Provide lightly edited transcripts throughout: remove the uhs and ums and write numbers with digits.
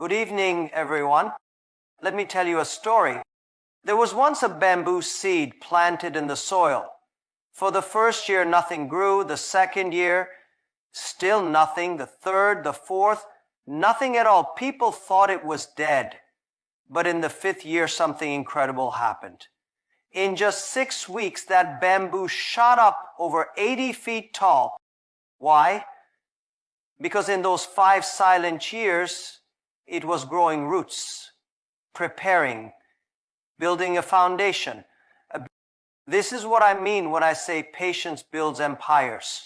Good evening, everyone. Let me tell you a story. There was once a bamboo seed planted in the soil. For the first year, nothing grew. The second year, still nothing. The third, the fourth, nothing at all. People thought it was dead. But in the fifth year, something incredible happened. In just 6 weeks, that bamboo shot up over 80 feet tall. Why? Because in those 5 silent years, it was growing roots, preparing, building a foundation. This is what I mean when I say patience builds empires.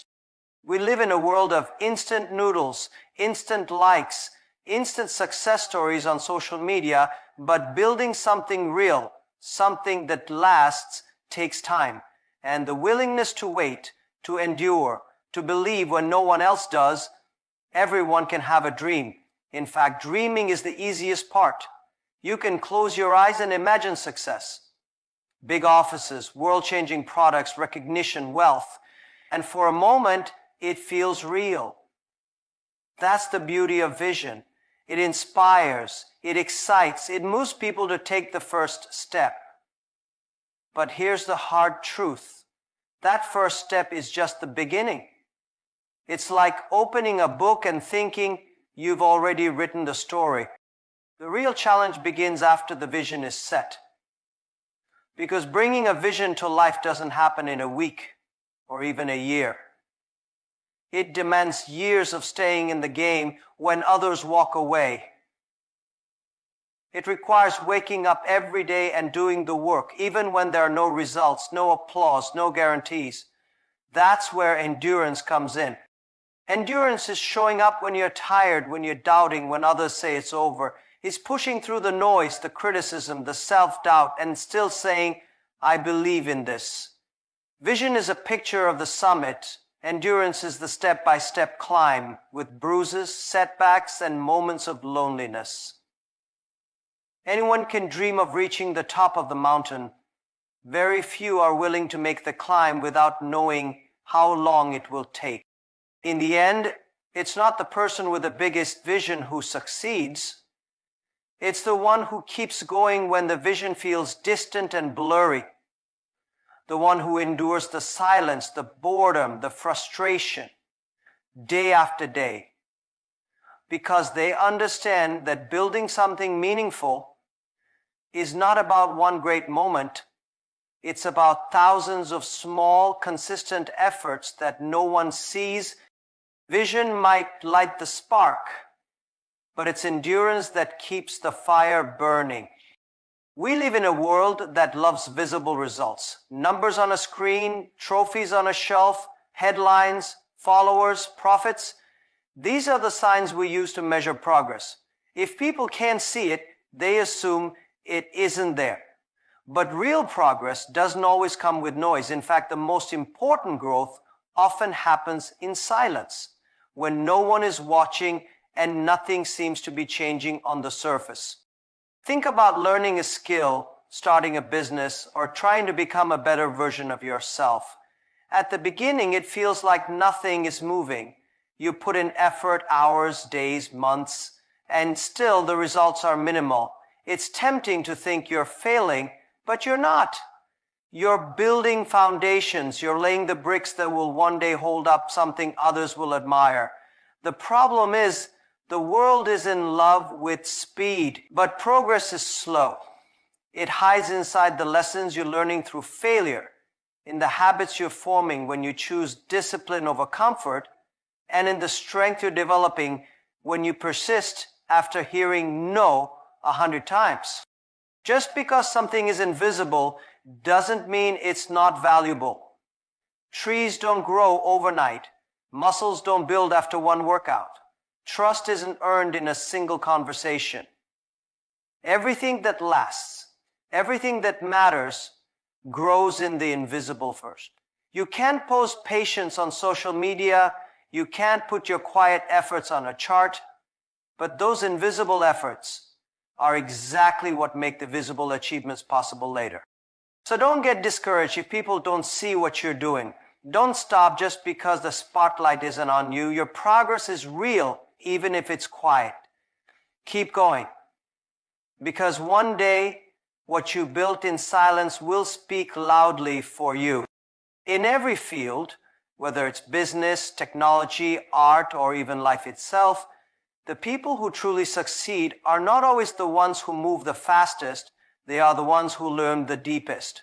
We live in a world of instant noodles, instant likes, instant success stories on social media, but building something real, something that lasts, takes time. And the willingness to wait, to endure, to believe when no one else does. Everyone can have a dream. In fact, dreaming is the easiest part. You can close your eyes and imagine success. Big offices, world-changing products, recognition, wealth. And for a moment, it feels real. That's the beauty of vision. It inspires, it excites, it moves people to take the first step. But here's the hard truth. That first step is just the beginning. It's like opening a book and thinking you've already written the story. The real challenge begins after the vision is set. Because bringing a vision to life doesn't happen in a week or even a year. It demands years of staying in the game when others walk away. It requires waking up every day and doing the work, even when there are no results, no applause, no guarantees. That's where endurance comes in. Endurance is showing up when you're tired, when you're doubting, when others say it's over. It's pushing through the noise, the criticism, the self-doubt, and still saying, I believe in this. Vision is a picture of the summit. Endurance is the step-by-step climb with bruises, setbacks, and moments of loneliness. Anyone can dream of reaching the top of the mountain. Very few are willing to make the climb without knowing how long it will take. In the end, it's not the person with the biggest vision who succeeds. It's the one who keeps going when the vision feels distant and blurry. The one who endures the silence, the boredom, the frustration, day after day. Because they understand that building something meaningful is not about one great moment. It's about thousands of small, consistent efforts that no one sees. Vision might light the spark, but it's endurance that keeps the fire burning. We live in a world that loves visible results. Numbers on a screen, trophies on a shelf, headlines, followers, profits. These are the signs we use to measure progress. If people can't see it, they assume it isn't there. But real progress doesn't always come with noise. In fact, the most important growth often happens in silence, when no one is watching and nothing seems to be changing on the surface. Think about learning a skill, starting a business, or trying to become a better version of yourself. At the beginning, it feels like nothing is moving. You put in effort, hours, days, months, and still the results are minimal. It's tempting to think you're failing, but you're not. You're building foundations. You're laying the bricks that will one day hold up something others will admire. The problem is, the world is in love with speed, but progress is slow. It hides inside the lessons you're learning through failure, in the habits you're forming when you choose discipline over comfort, and in the strength you're developing when you persist after hearing no 100 times. Just because something is invisible doesn't mean it's not valuable. Trees don't grow overnight. Muscles don't build after one workout. Trust isn't earned in a single conversation. Everything that lasts, everything that matters, grows in the invisible first. You can't post patience on social media. You can't put your quiet efforts on a chart. But those invisible efforts are exactly what make the visible achievements possible later. So don't get discouraged if people don't see what you're doing. Don't stop just because the spotlight isn't on you. Your progress is real, even if it's quiet. Keep going. Because one day, what you built in silence will speak loudly for you. In every field, whether it's business, technology, art, or even life itself, the people who truly succeed are not always the ones who move the fastest. They are the ones who learn the deepest.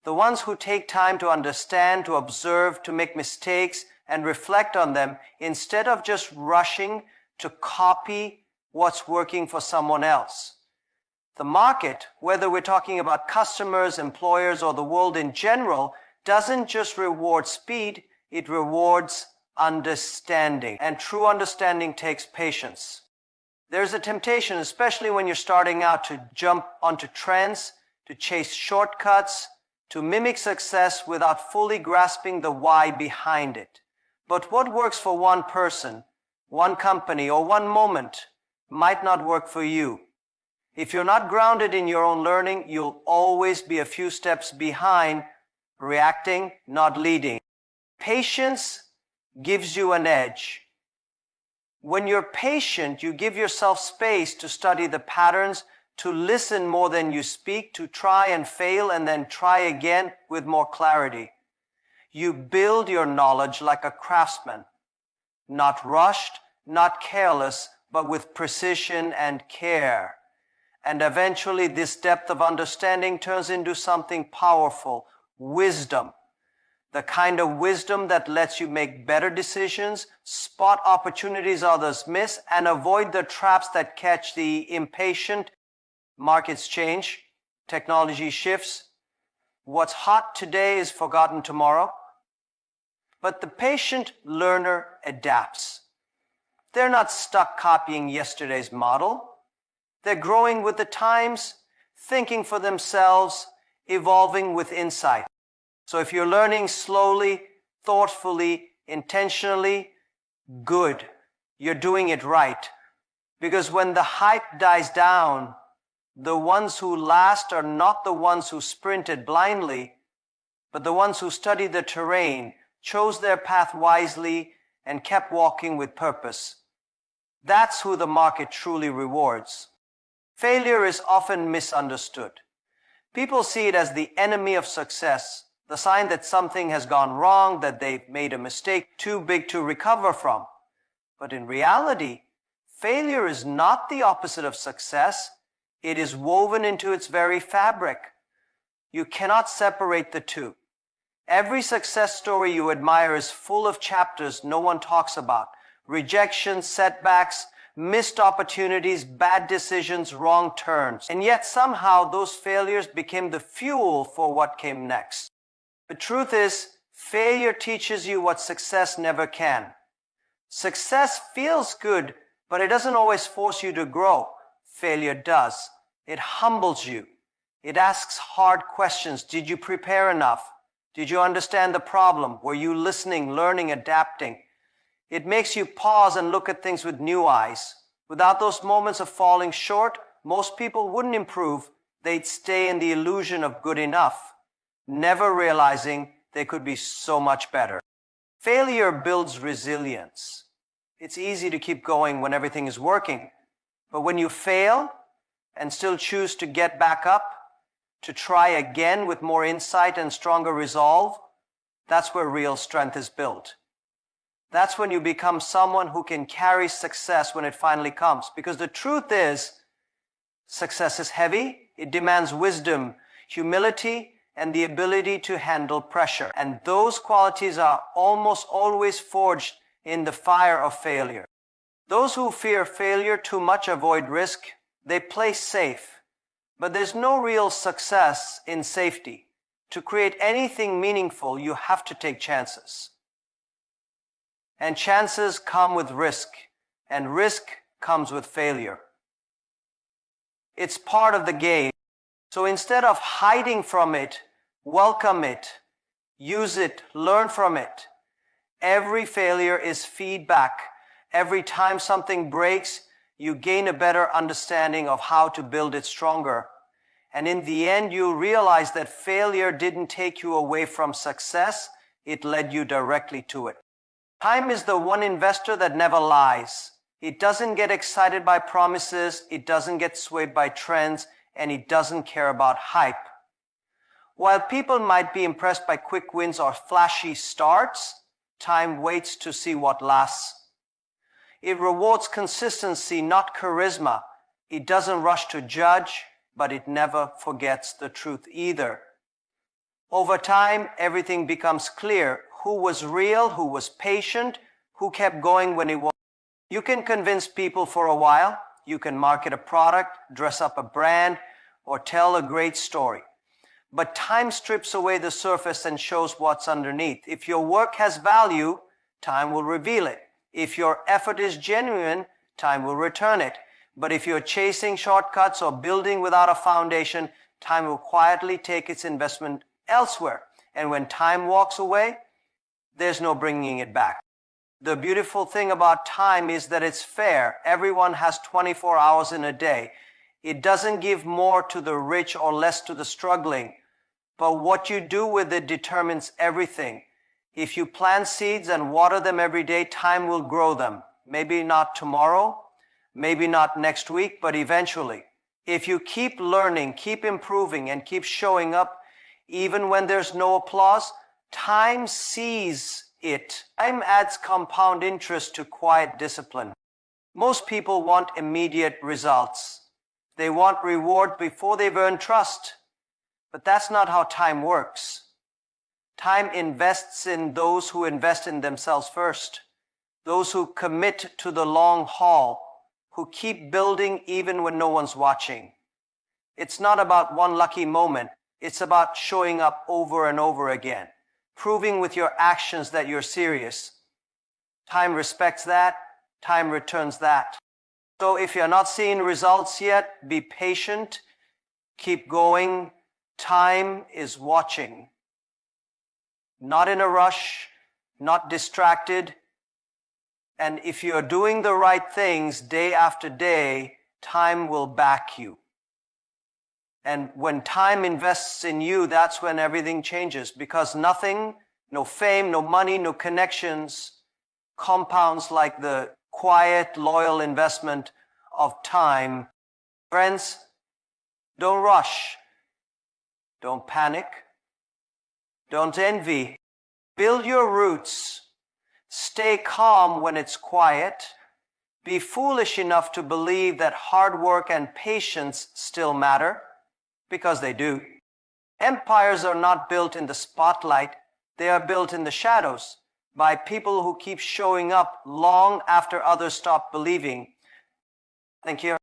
The ones who take time to understand, to observe, to make mistakes, and reflect on them instead of just rushing to copy what's working for someone else. The market, whether we're talking about customers, employers, or the world in general, doesn't just reward speed, it rewards understanding. And true understanding takes patience. There's a temptation, especially when you're starting out, to jump onto trends, to chase shortcuts, to mimic success without fully grasping the why behind it. But what works for one person, one company, or one moment might not work for you. If you're not grounded in your own learning, you'll always be a few steps behind, reacting, not leading. Patience gives you an edge. When you're patient, you give yourself space to study the patterns, to listen more than you speak, to try and fail and then try again with more clarity. You build your knowledge like a craftsman, not rushed, not careless, but with precision and care. And eventually this depth of understanding turns into something powerful, wisdom. The kind of wisdom that lets you make better decisions, spot opportunities others miss, and avoid the traps that catch the impatient. Markets change, technology shifts. What's hot today is forgotten tomorrow. But the patient learner adapts. They're not stuck copying yesterday's model. They're growing with the times, thinking for themselves, evolving with insight. So if you're learning slowly, thoughtfully, intentionally, good. You're doing it right. Because when the hype dies down, the ones who last are not the ones who sprinted blindly, but the ones who studied the terrain, chose their path wisely, and kept walking with purpose. That's who the market truly rewards. Failure is often misunderstood. People see it as the enemy of success, the sign that something has gone wrong, that they've made a mistake too big to recover from. But in reality, failure is not the opposite of success. It is woven into its very fabric. You cannot separate the two. Every success story you admire is full of chapters no one talks about. Rejection, setbacks, missed opportunities, bad decisions, wrong turns. And yet somehow those failures became the fuel for what came next. The truth is, failure teaches you what success never can. Success feels good, but it doesn't always force you to grow. Failure does. It humbles you. It asks hard questions. Did you prepare enough? Did you understand the problem? Were you listening, learning, adapting? It makes you pause and look at things with new eyes. Without those moments of falling short, most people wouldn't improve. They'd stay in the illusion of good enough, never realizing they could be so much better. Failure builds resilience. It's easy to keep going when everything is working. But when you fail and still choose to get back up, to try again with more insight and stronger resolve, that's where real strength is built. That's when you become someone who can carry success when it finally comes. Because the truth is, success is heavy. It demands wisdom, humility, and the ability to handle pressure. And those qualities are almost always forged in the fire of failure. Those who fear failure too much avoid risk. They play safe. But there's no real success in safety. To create anything meaningful, you have to take chances. And chances come with risk, and risk comes with failure. It's part of the game. So instead of hiding from it, welcome it, use it, learn from it. Every failure is feedback. Every time something breaks, you gain a better understanding of how to build it stronger. And in the end, you realize that failure didn't take you away from success, it led you directly to it. Time is the one investor that never lies. It doesn't get excited by promises, it doesn't get swayed by trends, and it doesn't care about hype. While people might be impressed by quick wins or flashy starts, time waits to see what lasts. It rewards consistency, not charisma. It doesn't rush to judge, but it never forgets the truth either. Over time, everything becomes clear. Who was real, who was patient, who kept going when it was. You can convince people for a while. You can market a product, dress up a brand, or tell a great story. But time strips away the surface and shows what's underneath. If your work has value, time will reveal it. If your effort is genuine, time will return it. But if you're chasing shortcuts or building without a foundation, time will quietly take its investment elsewhere. And when time walks away, there's no bringing it back. The beautiful thing about time is that it's fair. Everyone has 24 hours in a day. It doesn't give more to the rich or less to the struggling. But what you do with it determines everything. If you plant seeds and water them every day, time will grow them. Maybe not tomorrow, maybe not next week, but eventually. If you keep learning, keep improving, and keep showing up, even when there's no applause, time sees it. Time adds compound interest to quiet discipline. Most people want immediate results. They want reward before they've earned trust. But that's not how time works. Time invests in those who invest in themselves first. Those who commit to the long haul, who keep building even when no one's watching. It's not about one lucky moment. It's about showing up over and over again, proving with your actions that you're serious. Time respects that. Time returns that. So if you're not seeing results yet, be patient. Keep going. Time is watching. Not in a rush, not distracted. And if you're doing the right things day after day, time will back you. And when time invests in you, that's when everything changes. Because nothing, no fame, no money, no connections, compounds like the quiet, loyal investment of time. Friends, don't rush. Don't panic. Don't envy. Build your roots. Stay calm when it's quiet. Be foolish enough to believe that hard work and patience still matter, because they do. Empires are not built in the spotlight. They are built in the shadows by people who keep showing up long after others stop believing. Thank you.